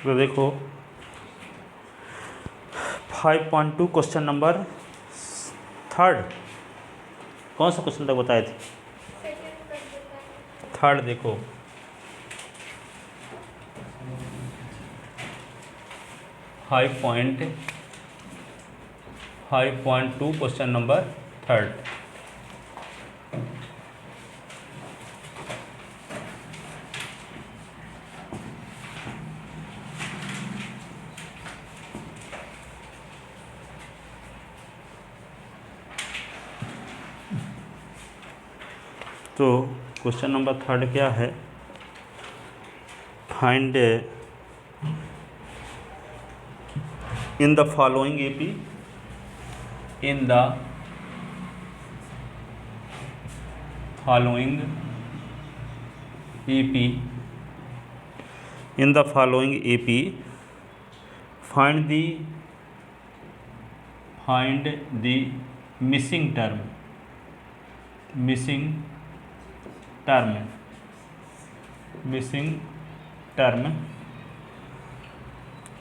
तो देखो 5.2 question number 3, कौन सा क्वेश्चन तक बताए थे? 3 देखो, five point two question number 3। तो क्वेश्चन नंबर 3 क्या है? Find in the following AP, in the following AP, in the following AP find the missing term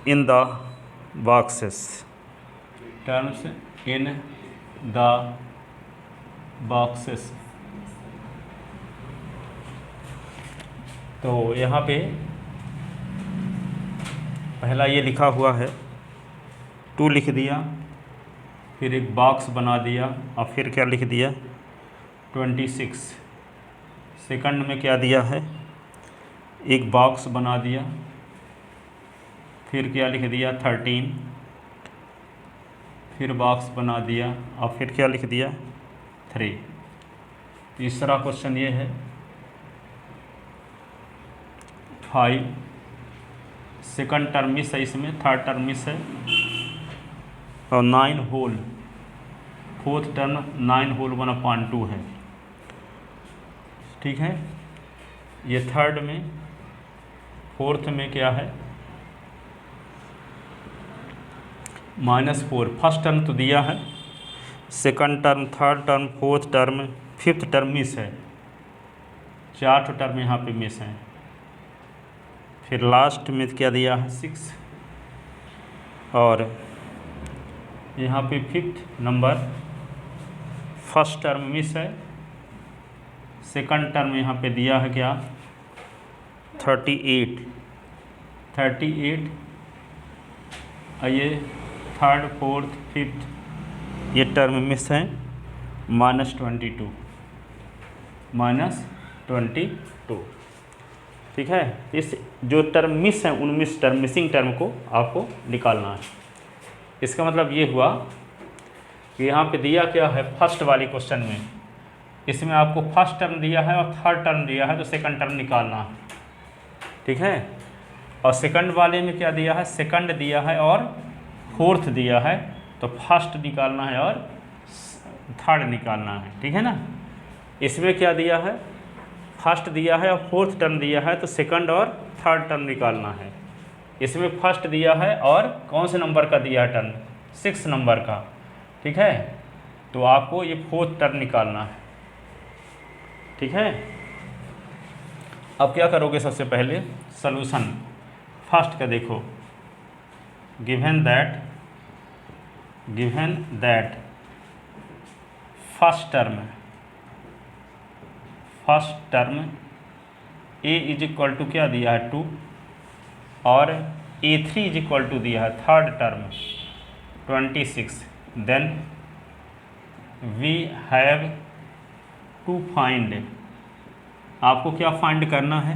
in the boxes, terms in the boxes। तो यहाँ पे पहला ये लिखा हुआ है 2 लिख दिया, फिर एक बॉक्स बना दिया और फिर क्या लिख दिया 26। सेकंड में क्या दिया है, एक बॉक्स बना दिया, फिर क्या लिख दिया 13, फिर बॉक्स बना दिया और फिर क्या लिख दिया 3। तीसरा क्वेश्चन ये है 5, सेकंड टर्म मिस है, इसमें थर्ड टर्म मिस है, और 9 होल, फोर्थ टर्म 9 होल 1/2 है। ठीक है, ये थर्ड में, फोर्थ में क्या है -4। फर्स्ट टर्म तो दिया है, second term, third term, fourth term, fifth term miss है, 4 टर्म यहाँ पे मिस है। फिर लास्ट में क्या दिया है 6, और यहाँ पे fifth number, first term miss है, सेकंड टर्म यहाँ पे दिया है क्या 38, और ये थर्ड, फोर्थ, फिफ्थ ये टर्म मिस है, -22। ठीक है, इस जो टर्म मिस है उन मिसिंग टर्म को आपको निकालना है। इसका मतलब ये हुआ कि यहाँ पे दिया क्या है, फर्स्ट वाली क्वेश्चन में इसमें आपको फर्स्ट टर्म दिया है और थर्ड टर्म दिया है, तो सेकंड टर्म निकालना है। ठीक है, और सेकंड वाले में क्या दिया है, सेकंड दिया है और फोर्थ दिया है, तो फर्स्ट निकालना है और थर्ड निकालना है। ठीक है ना, इसमें क्या दिया है, फर्स्ट दिया है और फोर्थ टर्म दिया है, तो सेकंड और थर्ड टर्म निकालना है। इसमें फर्स्ट दिया है और कौन से नंबर का दिया है टर्म, 6 नंबर का। ठीक है, तो आपको ये फोर्थ टर्म निकालना है। ठीक है, अब क्या करोगे, सबसे पहले सॉल्यूशन फर्स्ट का देखो, given that first term a is equal to क्या दिया है 2, और a3 इज इक्वल टू दिया है third term 26, then we have to find, आपको क्या फाइंड करना है,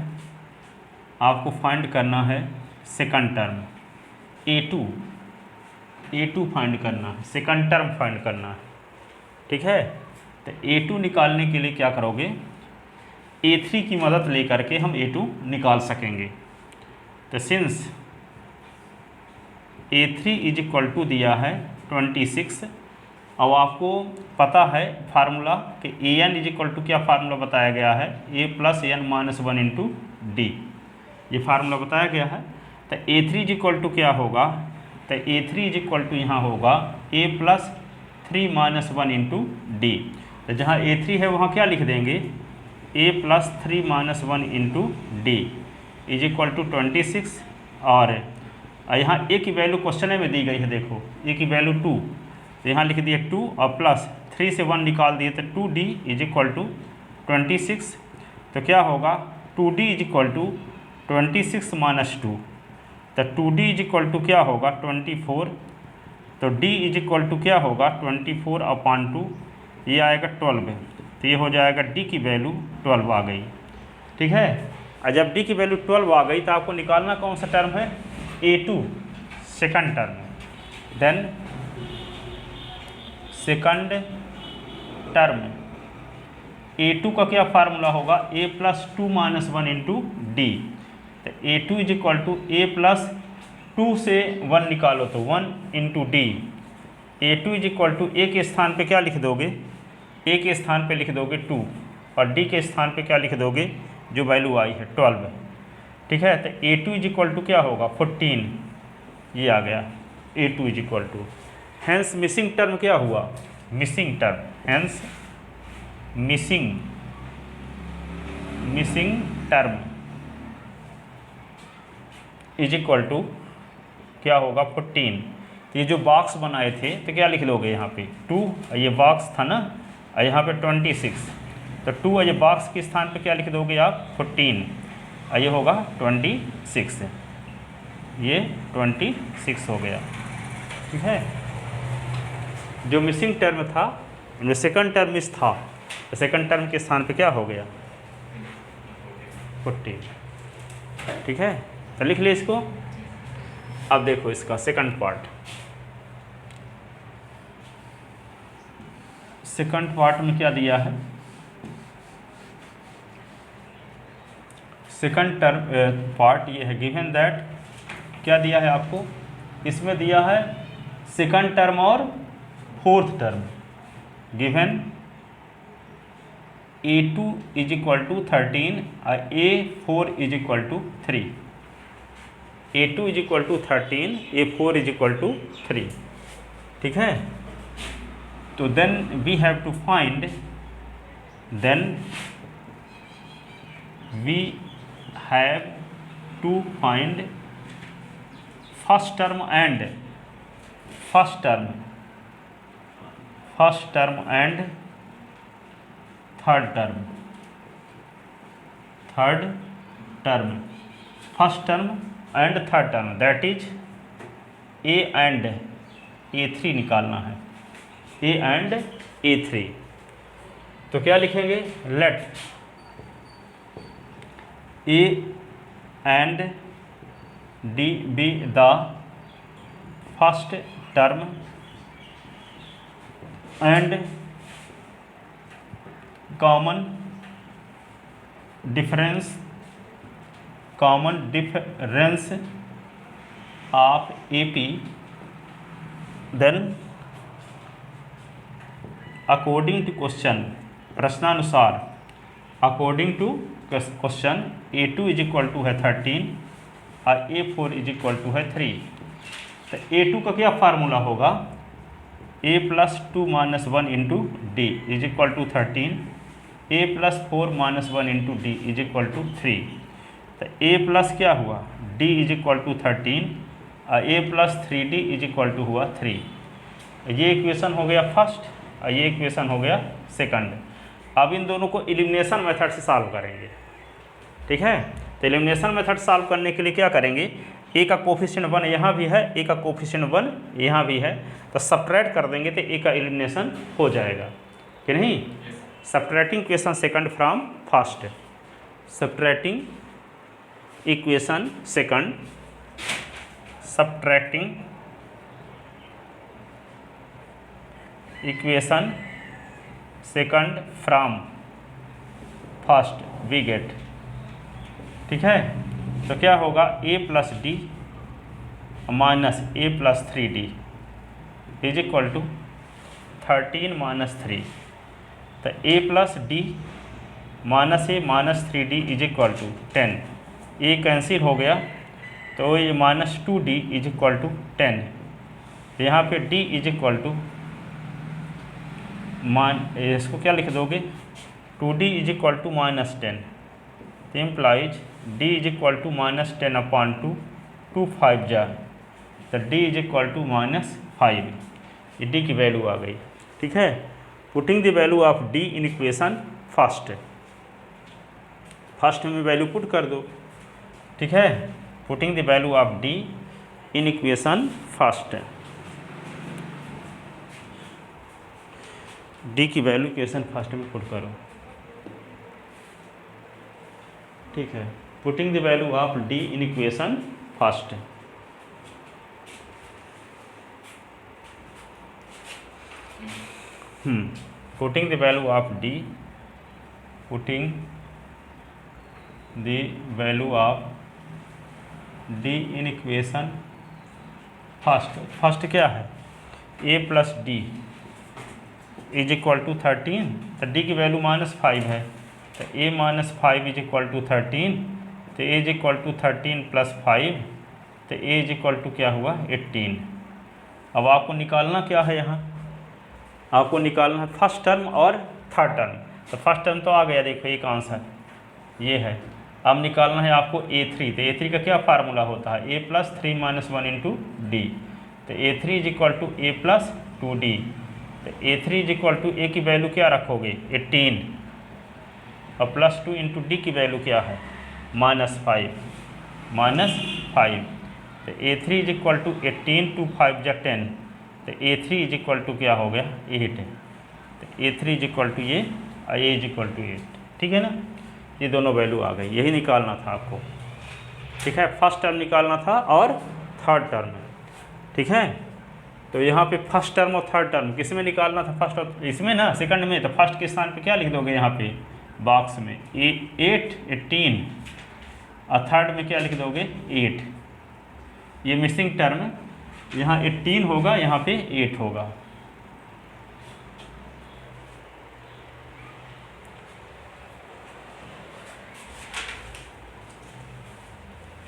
आपको फाइंड करना है सेकंड टर्म a2 फाइंड करना है, सेकंड टर्म फाइंड करना है। ठीक है, तो a2 निकालने के लिए क्या करोगे, a3 की मदद लेकर के हम a2 निकाल सकेंगे। तो since a3 is equal to दिया है 26, अब आपको पता है फार्मूला कि an इज इक्वल टू क्या फार्मूला बताया गया है, a + n - 1 × d, ये फार्मूला बताया गया है। तो a3 इज इक्वल टू क्या होगा, तो a3 इज इक्वल टू यहाँ होगा a + 3 - 1 × d। तो जहाँ a3 है वहाँ क्या लिख देंगे, a + 3 - 1 × d is equal to 26, और और यहाँ ए की वैल्यू क्वेश्चन में दी गई है, देखो ए की वैल्यू 2, तो यहाँ लिख दिए 2 और प्लस 3 से 1 निकाल दिए तो 2d इज इक्वल टू 26। तो क्या होगा 2d is equal to 26 minus 2, तो 2d इज इक्वल टू क्या होगा 24, तो d इज इक्वल टू क्या होगा 24 अपॉन 2, ये आएगा 12, तो ये हो जाएगा d की वैल्यू 12 आ गई। ठीक है, और जब d की वैल्यू 12 आ गई तो आपको निकालना कौन सा टर्म है, a2 second term, then second term a2 का क्या फार्मूला होगा, a plus 2 minus 1 into d, तो a2 is equal to a plus 2 से 1 निकालो तो 1 into d, a2 is equal to a के स्थान पे क्या लिख दोगे, a के स्थान पे लिख दोगे 2 और d के स्थान पे क्या लिख दोगे, जो वैल्यू आई है 12। ठीक है, तो a2 इज इक्वल टू क्या होगा 14, ये आ गया a2 is equal to, hence missing term क्या हुआ, missing term, hence missing term is equal to क्या होगा 14। तो ये जो बॉक्स बनाए थे तो क्या लिख लोगे यहाँ पे 2, ये बॉक्स था ना, और यहाँ पे 26, तो 2 और ये बॉक्स के स्थान पे क्या लिख दोगे आप 14, और ये होगा 26, ये 26 हो गया। ठीक है, जो मिसिंग टर्म था उनमें सेकंड टर्म मिस था, तो सेकंड टर्म के स्थान पे क्या हो गया 14। ठीक है, तो लिख लिया इसको। अब देखो इसका सेकंड पार्ट, सेकंड पार्ट में क्या दिया है, सेकंड टर्म पार्ट ये है गिवन दैट, क्या दिया है आपको, इसमें दिया है सेकंड टर्म और fourth term, given a2 is equal to 13 और a4 is equal to 3, a2 is equal to 13, a4 is equal to 3। ठीक है, तो then we have to find, then we have to find first term and first term and third term, first term and third term, that is a and a3 निकालना है, a and a3। तो क्या लिखेंगे, late a and d be the first term and common difference of AP, then according to question, प्रश्नानुसार according to question A2 is equal to है 13 और A4 is equal to है 3। तो A2 का क्या फार्मूला होगा, a plus 2 minus 1 into d is equal to 13, a plus 4 minus 1 into d is equal to 3। तो a plus क्या हुआ d इज इक्वल टू 13 और a plus 3d is equal to हुआ 3। ये इक्वेशन हो गया फर्स्ट और ये इक्वेशन हो गया सेकंड। अब इन दोनों को एलिमिनेशन मेथड से सॉल्व करेंगे। ठीक है, तो एलिमिनेशन मेथड सॉल्व करने के लिए क्या करेंगे, ए का कोफिशिएंट 1 यहाँ भी है, ए का कोफिशिएंट 1 यहाँ भी है, तो सब्ट्रैक्ट कर देंगे तो ए का एलिमिनेशन हो जाएगा कि नहीं। Subtracting equation second from first, subtracting equation second, subtracting equation second from first we get. ठीक है, तो क्या होगा a plus d minus a plus 3d is equal to 13 minus 3। तो a plus d minus a minus 3d is equal to 10, a cancel हो गया तो ये minus 2d is equal to 10। यहाँ पे d इज इक्वल टू इसको क्या लिख दोगे 2d is equal to minus 10, तो implies d is equal to minus 10 upon 2, 2 5 जा तो डी इज इक्वल टू -5, ये डी की वैल्यू आ गई। ठीक है, putting the value of d in equation first में वैल्यू पुट कर दो। ठीक है, putting the value of d in equation first, d की वैल्यू इक्वेशन फर्स्ट में पुट करो। ठीक है, putting the value of d in equation first, putting the value of d, putting the value of d in equation first क्या है, a plus d is equal to 13, तो D की value -5 है, तो a -5 इज इक्वल टू 13, तो a is equal to 13 plus 5, तो a is equal to क्या हुआ 18। अब आपको निकालना क्या है, यहाँ आपको निकालना है फर्स्ट टर्म और थर्ड टर्म। तो फर्स्ट टर्म तो आ गया, देखो एक आंसर ये है। अब निकालना है आपको a3, तो a3 का क्या फार्मूला होता है, a प्लस 3 - 1 इंटू डी, तो a3 is equal to a plus 2d, तो a3 is equal to a की वैल्यू क्या रखोगे 18 और प्लस 2 इंटू डी की वैल्यू क्या है -5, तो a3 इज इक्वल टू 18 2 5 जा 10, तो a3 इज इक्वल टू क्या हो गया 8, तो a3 इज इक्वल टू ये और a इज इक्वल टू 8। ठीक है ना, ये दोनों वैल्यू आ गई, यही निकालना था आपको। ठीक है, फर्स्ट टर्म निकालना था और थर्ड टर्म। ठीक है, तो यहाँ पे फर्स्ट टर्म और थर्ड टर्म किस में निकालना था, फर्स्ट और इसमें ना सेकंड में, तो फर्स्ट के स्थान पे क्या लिख दोगे यहाँ पे बॉक्स में 8 18 और थर्ड में क्या लिख दोगे 8, ये मिसिंग टर्म, यहाँ 18 होगा, यहाँ पे 8 होगा।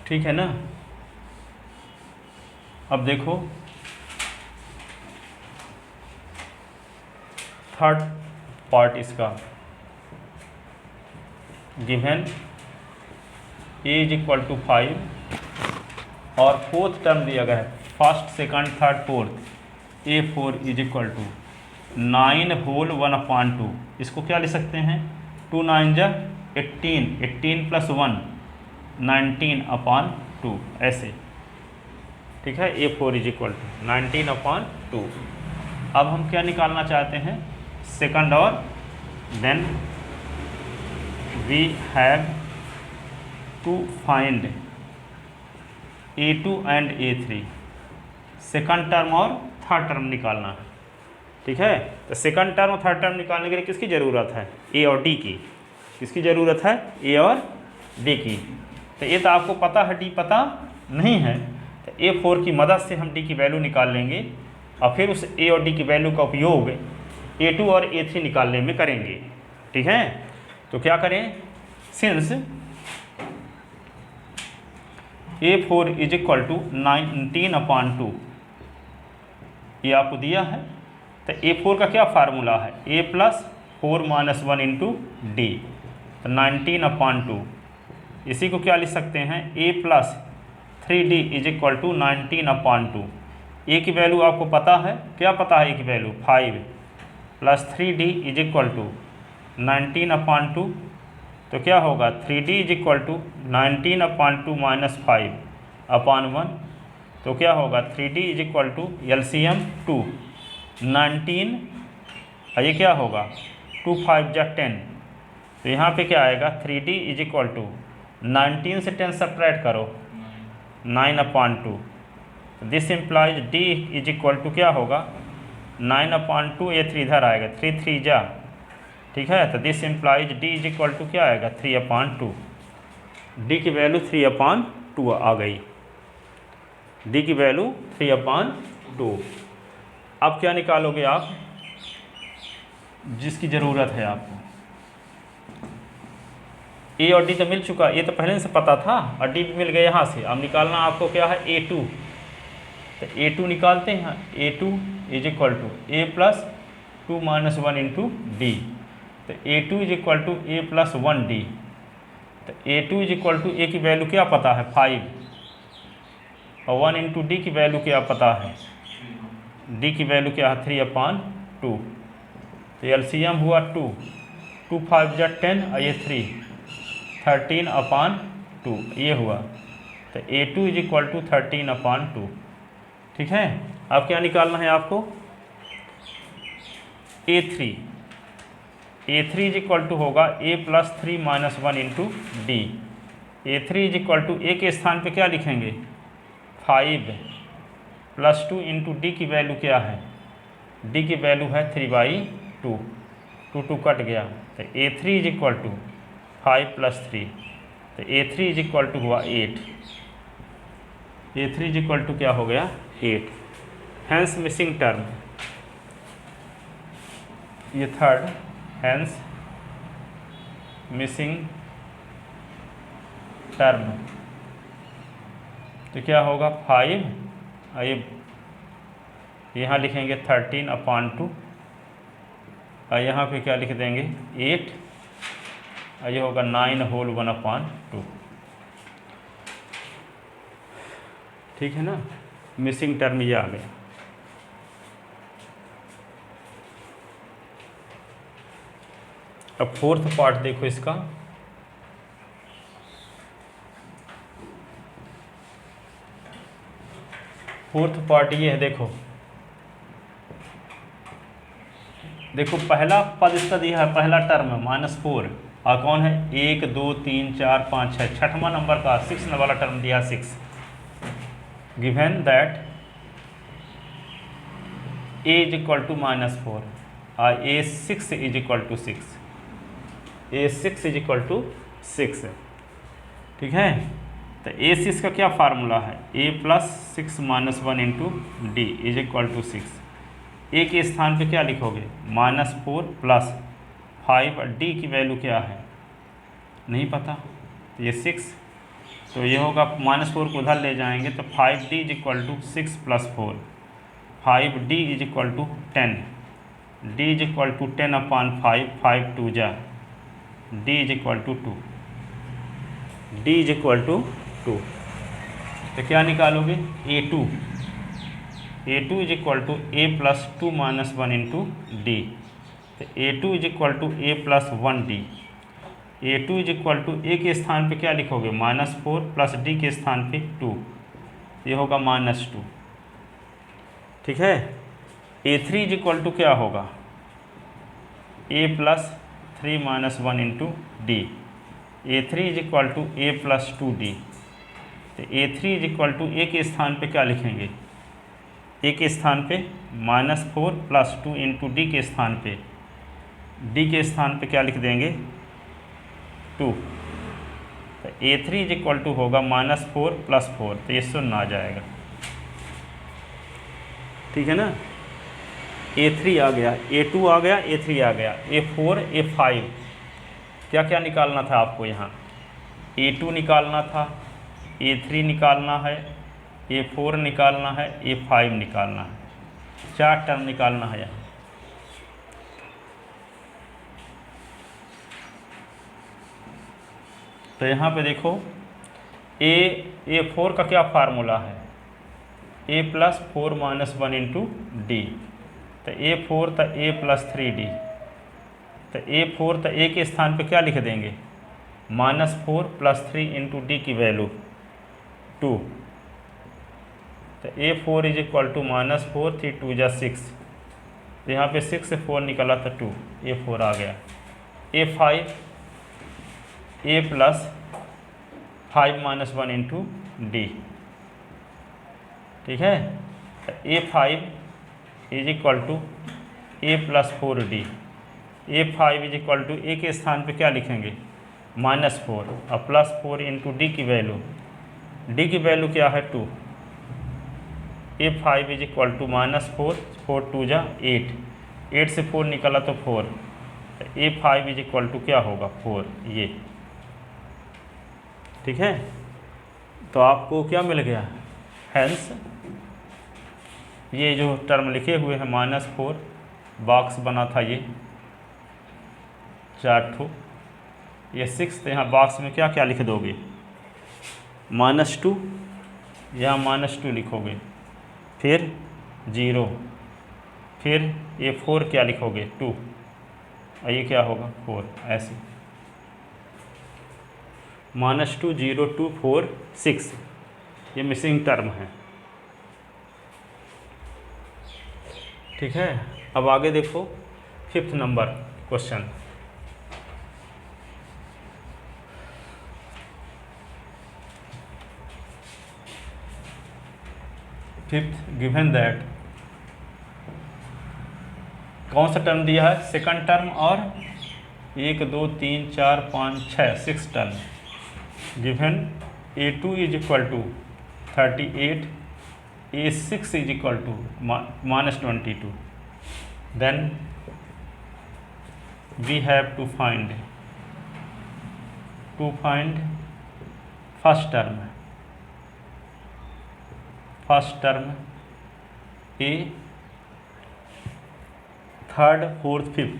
ठीक है ना, अब देखो थर्ड पार्ट इसका, given a is equal to 5 और फोर्थ टर्म दिया गया है first second third fourth, a4 is equal to 9 whole 1/2, इसको क्या लिख सकते हैं 2 9 जा 18, 18 प्लस 1 19/2 ऐसे। ठीक है, a4 इज इक्वल टू 19/2। अब हम क्या निकालना चाहते हैं सेकंड, और then we have to find a2 and a3, second term और थर्ड टर्म निकालना है। ठीक है, तो सेकंड टर्म और थर्ड टर्म निकालने के लिए किसकी ज़रूरत है, a और d की। किसकी ज़रूरत है, a और d की। तो ये तो आपको पता है, d पता नहीं है, तो a4 की मदद से हम d की वैल्यू निकाल लेंगे और फिर उस a और d की वैल्यू का उपयोग a2 और a3 निकालने में करेंगे। ठीक है, तो क्या करें, since a4 is equal to 19/2, ये आपको दिया है, तो a4 का क्या फार्मूला है a प्लस 4 - 1 इंटू डी, तो 19/2। इसी को क्या लिख सकते हैं a plus 3d is equal to 19/2। a की वैल्यू आपको पता है, क्या पता है a की value 5 plus 3d is equal to 19/2, तो क्या होगा 3d इज इक्वल टू 19/2 - 5/1, तो क्या होगा 3d is equal to LCM 2 19, और ये क्या होगा 2 5 जा 10, तो यहाँ पे क्या आएगा 3d इज इक्वल टू 19 से 10 सब्ट्रैक्ट करो 9/2, this implies d is equal to क्या होगा 9/2, ये 3 इधर आएगा 3 3 जा। ठीक है, तो this implies d is equal to क्या आएगा 3/2, d की वैल्यू 3/2 आ गई, d की वैल्यू 3/2। अब क्या निकालोगे आप, जिसकी ज़रूरत है आपको, a और d तो मिल चुका, ये तो पहले से पता था और d भी मिल गया यहाँ से। अब निकालना आपको क्या है a2, तो a2 निकालते हैं, a2 is equal to a plus 2 - 1 into d, तो a2 is equal to a plus 1d, तो a2 is equal to a की वैल्यू क्या पता है 5 और 1 इंटू डी की वैल्यू क्या पता है, डी की वैल्यू क्या है 3/2। तो एलसीएम हुआ 2, 2 5 जा 10 और ये 13/2 ये हुआ। तो A2 इज इक्वल टू 13/2। ठीक है, अब क्या निकालना है आपको, A3 इज इक्वल टू होगा A + 3 - 1 into D. A3 is equal to A के स्थान पे क्या लिखेंगे 5 + 2 इंटू डी की वैल्यू क्या है, डी की वैल्यू है 3/2, 2 कट गया। तो A3 इज इक्वल टू 5 + 3, तो A3 इज इक्वल टू हुआ 8। A3 इज इक्वल टू क्या हो गया 8। हैंस मिसिंग टर्म, ये थर्ड, हैंस मिसिंग टर्म। तो क्या होगा 5, ये यहाँ लिखेंगे 13/2 और यहाँ पे क्या लिख देंगे 8 और ये होगा 9/1/2। ठीक है ना, मिसिंग टर्म ये आ गया। अब फोर्थ पार्ट देखो इसका, फोर्थ पार्ट ये है, देखो पहला पद इसका दिया है, पहला टर्म है -4 और कौन है 1 2 3 4 5 6, छठवां नंबर का 6 वाला टर्म दिया 6। Given that A is equal to -4 और A6 is equal to 6, A6 is equal to 6। ठीक है, तो A6 का क्या फार्मूला है, A + 6 - 1 into d is equal to 6। A के स्थान पे क्या लिखोगे -4 + 5, डी की वैल्यू क्या है नहीं पता, तो ये 6, तो ये होगा -4 को उधर ले जाएंगे तो 5D is equal to 6 + 4, 5D is equal to 10, D is equal to 10/5, 5 2 जा, D is equal to 2, D is equal to 2। तो क्या निकालोगे A2 is equal to A + 2 - 1 into d. तो A2 is equal to A + 1D। A2 is equal to A के स्थान पे क्या लिखोगे -4 + D के स्थान पे 2, ये होगा -2। ठीक है, A3 इज इक्वल टू क्या होगा A + 3 - 1 into D. A3 is equal to A + 2D। तो A3 is equal to A के स्थान पे क्या लिखेंगे, A के स्थान पे -4 + 2 इंटू डी के स्थान पे, D के स्थान पे क्या लिख देंगे 2। तो A3 इज इक्वल टू होगा -4 + 4, तो ये 0 आ जाएगा। ठीक है ना, A3 आ गया, A2 आ गया, A3 आ गया, A4 A5 क्या क्या निकालना था आपको, यहाँ A2 निकालना था, A3 निकालना है, A4 निकालना है, A5 निकालना है, 4 टर्म निकालना है यहाँ। तो यहाँ पे देखो A4 का क्या फार्मूला है, A + 4 - 1 इंटू डी। तो A4 तो A + 3D। तो A4 तो A के स्थान पे क्या लिख देंगे -4 + 3 इंटू डी की वैल्यू 2। तो A4 इज इक्वल टू -4, 3 2 जा 6, तो यहाँ पे 6 से 4 निकला तो 2, A4 आ गया। A5 A + 5 - 1 into D. ठीक है, तो A5 is equal to A + 4D। A5 is equal to A के स्थान पे क्या लिखेंगे -4 और +4 इंटू डी की वैल्यू, डी की वैल्यू क्या है 2। A5 इज इक्वल टू -4, 4 2 जा 8, 8 से 4 निकला तो 4, तो A5 इज इक्वल टू क्या होगा 4 ये। ठीक है, तो आपको क्या मिल गया, हैंस ये जो टर्म लिखे हुए हैं -4, बॉक्स बना था ये 4 ठो, ये 6, तो यहाँ बॉक्स में क्या क्या लिख दोगे -2 यहाँ -2 लिखोगे, फिर 0, फिर ये 4 क्या लिखोगे 2, और ये क्या होगा 4, ऐसे -2 0 2 4 6, ये मिसिंग टर्म है। ठीक है, अब आगे देखो 5th number question. Fifth, given that, कौन सा टर्म दिया है, सेकंड टर्म और 1 2 3 4 5 6 6 term. Given A2 is equal to 38, A6 is equal to -22, then we have to find first term A, third fourth fifth,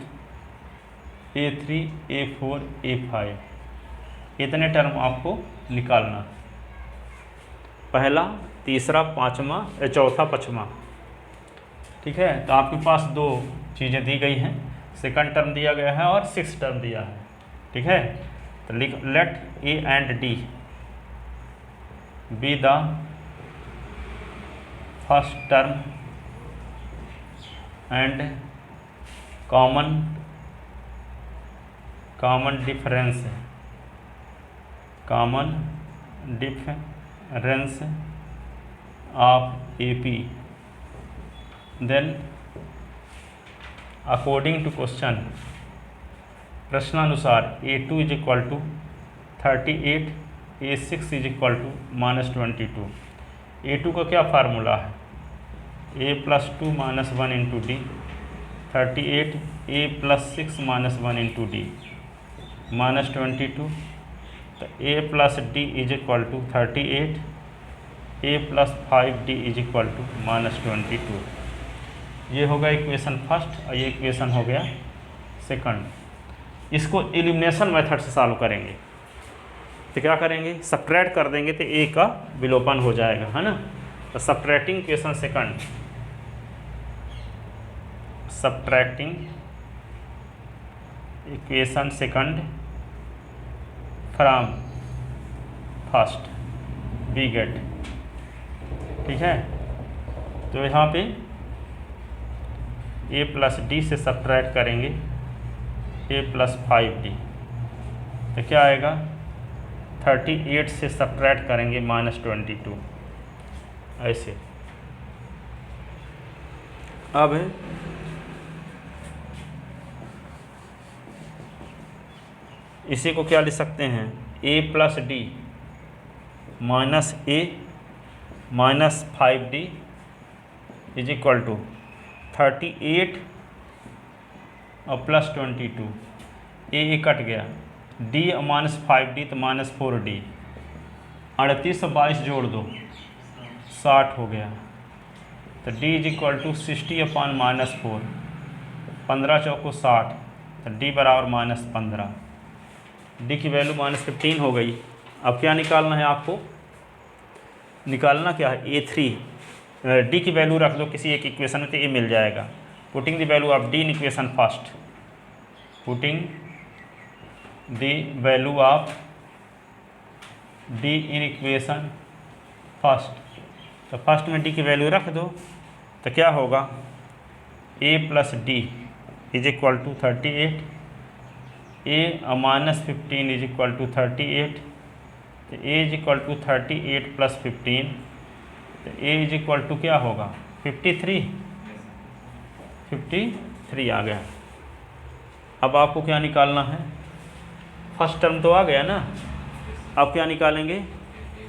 A3 A4 A5, इतने term आपको निकालना, पहला, तीसरा, पाँचवा, चौथा, पाँचवा। ठीक है, तो आपके पास दो चीज़ें दी गई हैं, सेकंड टर्म दिया गया है और 6 टर्म दिया है। ठीक है, तो लिख, let A and D be the first term and common difference of AP, then according to question, प्रश्नानुसार A2 is equal to 38, A6 is equal to -22। A2 का क्या फार्मूला है, A+2 -1 into D, 38 A+6 -1 into D, -22, तो A+D is equal to 38, A+5D is equal to -22। ये होगा equation first और ये equation हो गया सेकंड। इसको एलिमिनेशन मेथड से सॉल्व करेंगे, तो क्या करेंगे, सब्ट्रैक्ट कर देंगे तो A का विलोपन हो जाएगा, है ना। तो subtracting equation second, subtracting equation second from first we get. ठीक है, तो यहाँ पे A+D से सब्ट्रैक्ट करेंगे A+5D, तो क्या आएगा, 38 से सब्ट्रैक्ट करेंगे -22, ऐसे। अब इसी को क्या लिख सकते हैं, A+D -A -5D is equal to 38 और +22, A कट गया, D -5D तो -4D, 38 और 22 जोड़ दो 60 हो गया, तो D इज इक्वल टू 60/-4, 15 चौको 60, तो D बराबर -15, D की वैल्यू -15 हो गई। अब क्या निकालना है आपको, निकालना क्या है, A3, D की वैल्यू रख दो किसी एक इक्वेशन में तो ये मिल जाएगा। Putting the value of D in equation first, putting the value of D in equation first, तो फर्स्ट में D की वैल्यू रख दो, तो क्या होगा, A+D is equal to 38, A -15 is equal to 38, तो A इज इक्वल टू 38 + 15, तो A इज इक्वल टू क्या होगा, 53 आ गया। अब आपको क्या निकालना है, फर्स्ट टर्म तो आ गया ना, अब क्या निकालेंगे,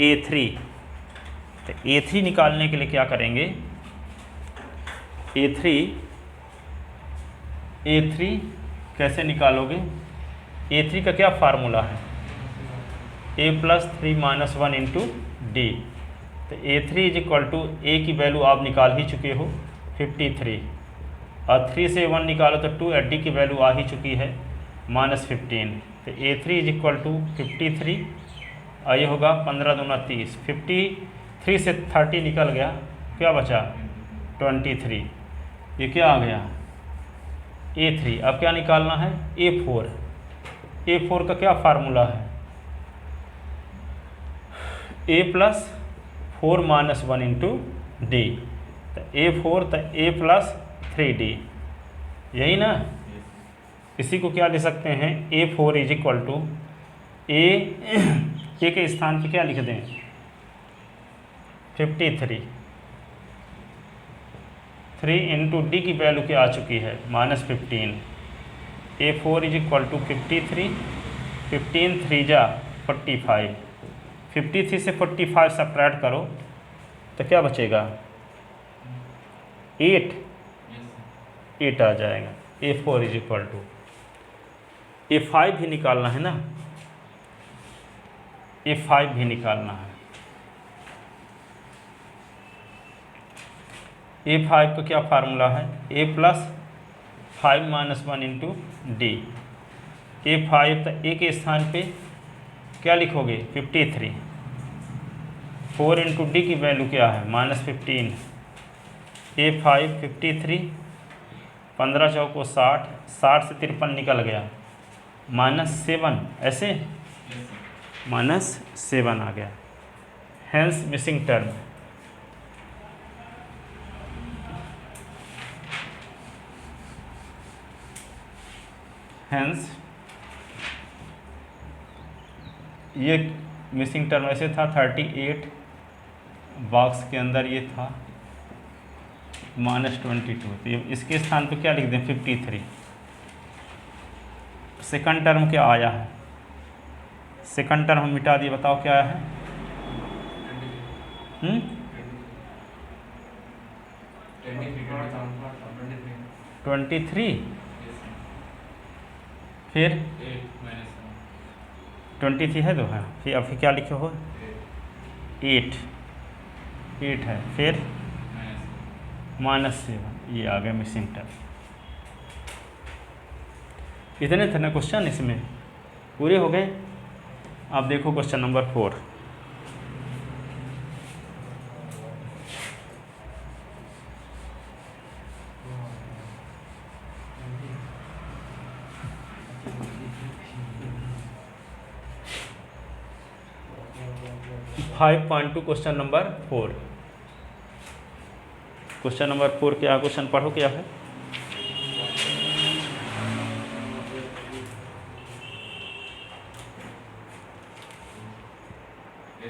A3, तो A3 निकालने के लिए क्या करेंगे, A3 कैसे निकालोगे, A3 का क्या फार्मूला है, A+3 -1 इंटू D, तो A3 is equal to, A की वैल्यू आप निकाल ही चुके हो 53, और 3 से 1 निकालो तो 2, और D की वैल्यू आ ही चुकी है -15, तो A3 इज इक्वल टू 53, और ये होगा 15 दूना 30, 3 से 30 निकल गया, क्या बचा 23। ये क्या आ गया A3। अब क्या निकालना है A4। A4 का क्या फार्मूला है A+4 - 1 × D। तो A4 तो A+3D, यही ना। इसी को क्या लिख सकते हैं A4 = A के स्थान पे क्या लिख दें 53। 3 × D की वैल्यू क्या आ चुकी है -15। A4 = 53, 15 3 जा 45, 53 से 45 सब्ट्रैक्ट करो तो क्या बचेगा 8 आ जाएगा। A4 = A5 भी निकालना है ना, A5 भी निकालना है। A5 का क्या फार्मूला है A+5 - 1 × D। A5 तो A के स्थान पे क्या लिखोगे 53, 4 × D की वैल्यू क्या है -15। A5 53, 15 चौको 60, 60 से 53 निकल गया -7, ऐसे -7 आ गया। Hence missing term. हेंस ये मिसिंग टर्म ऐसे था 38, बॉक्स के अंदर ये था -22, तो ये इसके स्थान पे क्या लिख दें 53। सेकंड टर्म क्या आया है, सेकंड टर्म हम मिटा दिए, बताओ क्या है 23, फिर 23 है तो है, फिर अब क्या लिखे हो 8 है, फिर -7, ये आ गया मिसिंग टर्म। इतने थे ना क्वेश्चन, इसमें पूरे हो गए। आप देखो question number 4। Question number 4। Question number 4 क्या क्वेश्चन पढ़ो क्या है।